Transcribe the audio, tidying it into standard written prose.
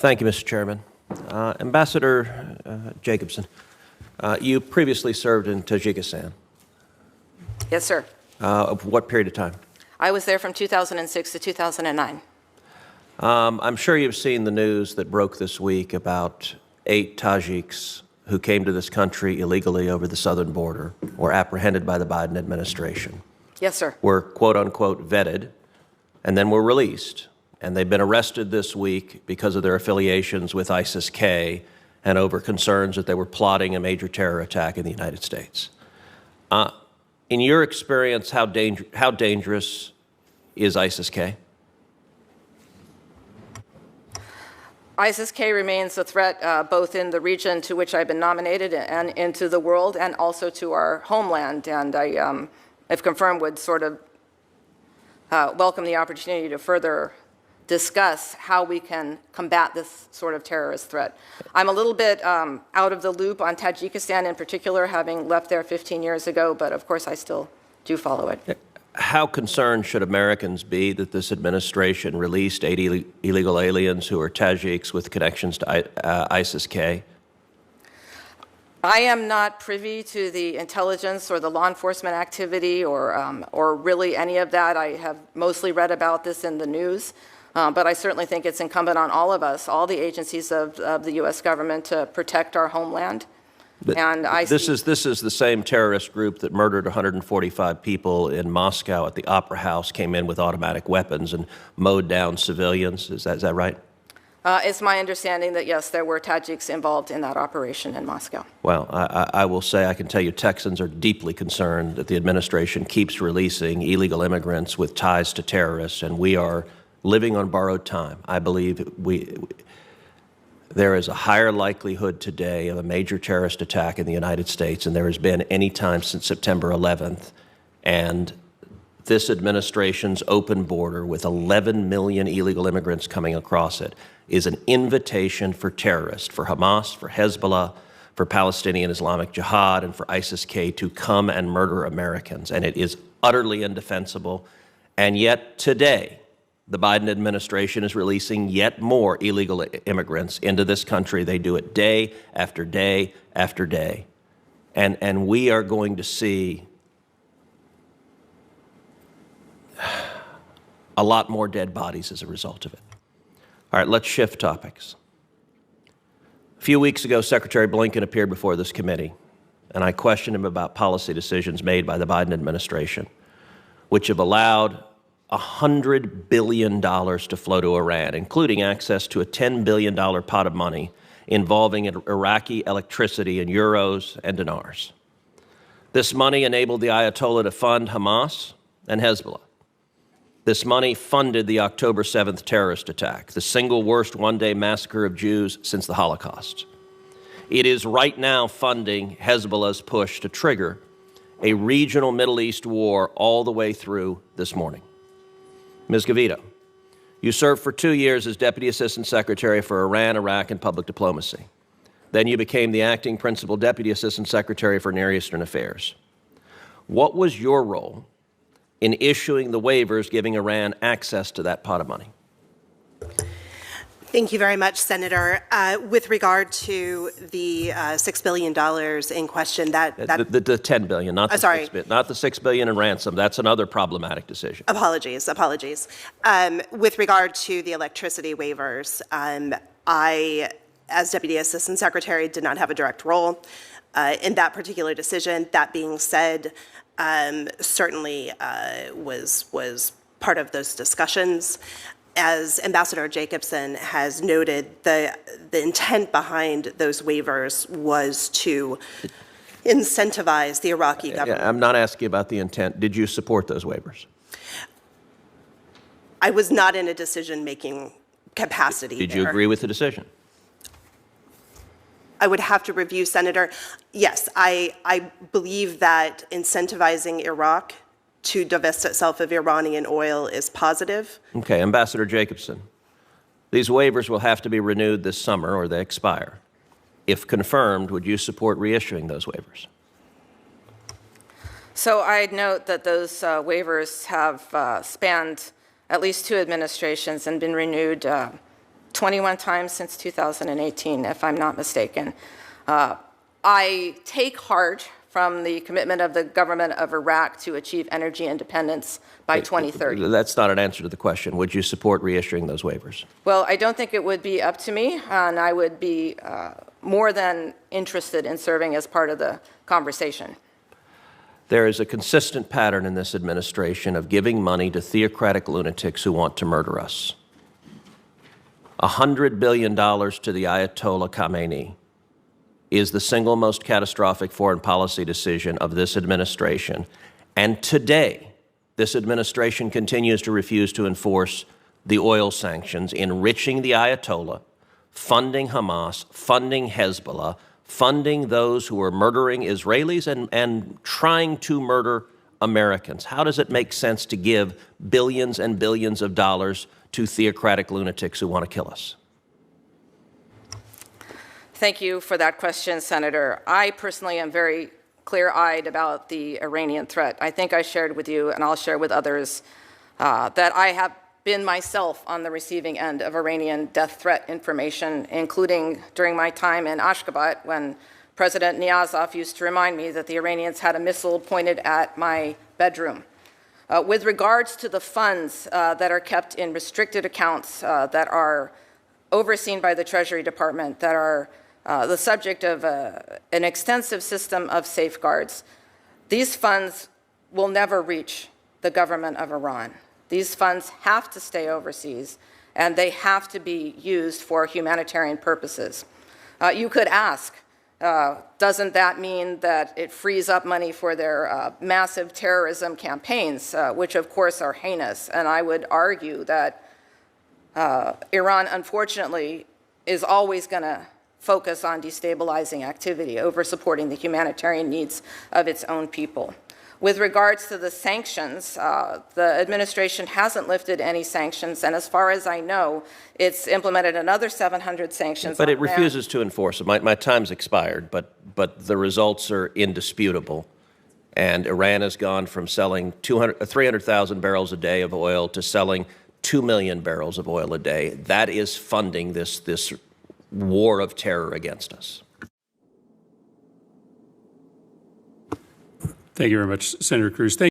Thank you, Mr. Chairman. Ambassador Jacobson, you previously served in Tajikistan. Yes, sir. Of what period of time? I was there from 2006 to 2009. I'm sure you've seen the news that broke this week about 8 Tajiks who came to this country illegally over the southern border, were apprehended by the Biden administration. Yes, sir. Were quote-unquote vetted, and then were released. And they've been arrested this week because of their affiliations with ISIS-K and over concerns that they were plotting a major terror attack in the United States. In your experience, how dangerous is ISIS-K? ISIS-K remains a threat both in the region to which I've been nominated and into the world, and also to our homeland. And I, if confirmed, would sort of welcome the opportunity to further discuss how we can combat this sort of terrorist threat. I'm a little bit out of the loop on Tajikistan in particular, having left there 15 years ago, but of course I still do follow it. How concerned should Americans be that this administration released 80 illegal aliens who are Tajiks with connections to ISIS-K? I am not privy to the intelligence or the law enforcement activity or really any of that. I have mostly read about this in the news. But I certainly think it's incumbent on all of us, all the agencies of the U.S. government, to protect our homeland. And this is the same terrorist group that murdered 145 people in Moscow at the Opera House, came in with automatic weapons and mowed down civilians. Is that right? It's my understanding that, yes, there were Tajiks involved in that operation in Moscow. Well, I will say, I can tell you Texans are deeply concerned that the administration keeps releasing illegal immigrants with ties to terrorists, and we are living on borrowed time. I believe there is a higher likelihood today of a major terrorist attack in the United States than there has been any time since September 11th. And this administration's open border with 11 million illegal immigrants coming across it is an invitation for terrorists, for Hamas, for Hezbollah, for Palestinian Islamic Jihad, and for ISIS-K to come and murder Americans. And it is utterly indefensible. And yet today, the Biden administration is releasing yet more illegal immigrants into this country. They do it day after day after day. And we are going to see a lot more dead bodies as a result of it. All right, let's shift topics. A few weeks ago, Secretary Blinken appeared before this committee, and I questioned him about policy decisions made by the Biden administration, which have allowed $100 billion to flow to Iran, including access to a $10 billion pot of money involving Iraqi electricity in euros and dinars. This money enabled the Ayatollah to fund Hamas and Hezbollah. This money funded the October 7th terrorist attack, the single worst one-day massacre of Jews since the Holocaust. It is right now funding Hezbollah's push to trigger a regional Middle East war all the way through this morning. Ms. Gavito, you served for 2 years as Deputy Assistant Secretary for Iran, Iraq, and Public Diplomacy. Then you became the Acting Principal Deputy Assistant Secretary for Near Eastern Affairs. What was your role in issuing the waivers giving Iran access to that pot of money? Thank you very much, Senator. With regard to the $6 billion in question, the $10 billion, not the $6 billion in ransom. That's another problematic decision. Apologies. With regard to the electricity waivers, I, as Deputy Assistant Secretary, did not have a direct role in that particular decision. That being said, certainly was part of those discussions. As Ambassador Jacobson has noted, the intent behind those waivers was to incentivize the Iraqi government. I'm not asking about the intent. Did you support those waivers? I was not in a decision-making capacity. Did you agree with the decision? I would have to review, Senator. Yes, I believe that incentivizing Iraq to divest itself of Iranian oil is positive. Okay, Ambassador Jacobson, these waivers will have to be renewed this summer or they expire. If confirmed, would you support reissuing those waivers? So I'd note that those waivers have spanned at least 2 administrations and been renewed 21 times since 2018, if I'm not mistaken. I take heart from the commitment of the government of Iraq to achieve energy independence by 2030. That's not an answer to the question. Would you support reissuing those waivers? Well, I don't think it would be up to me, and I would be more than interested in serving as part of the conversation. There is a consistent pattern in this administration of giving money to theocratic lunatics who want to murder us. $100 billion to the Ayatollah Khamenei is the single most catastrophic foreign policy decision of this administration. And today, this administration continues to refuse to enforce the oil sanctions, enriching the Ayatollah, funding Hamas, funding Hezbollah, funding those who are murdering Israelis and trying to murder Americans. How does it make sense to give billions and billions of dollars to theocratic lunatics who want to kill us? Thank you for that question, Senator. I personally am very clear-eyed about the Iranian threat. I think I shared with you, and I'll share with others, that I have been myself on the receiving end of Iranian death threat information, including during my time in Ashgabat when President Niyazov used to remind me that the Iranians had a missile pointed at my bedroom. With regards to the funds that are kept in restricted accounts that are overseen by the Treasury Department, that are the subject of an extensive system of safeguards, these funds will never reach the government of Iran. These funds have to stay overseas, and they have to be used for humanitarian purposes. You could ask, doesn't that mean that it frees up money for their massive terrorism campaigns, which of course are heinous? And I would argue that Iran, unfortunately, is always going to focus on destabilizing activity over supporting the humanitarian needs of its own people. With regards to the sanctions, the administration hasn't lifted any sanctions, and as far as I know, it's implemented another 700 sanctions. But it refuses to enforce them. My time's expired, but the results are indisputable. And Iran has gone from selling 300,000 barrels a day of oil to selling 2 million barrels of oil a day. That is funding this war of terror against us. Thank you very much, Senator Cruz.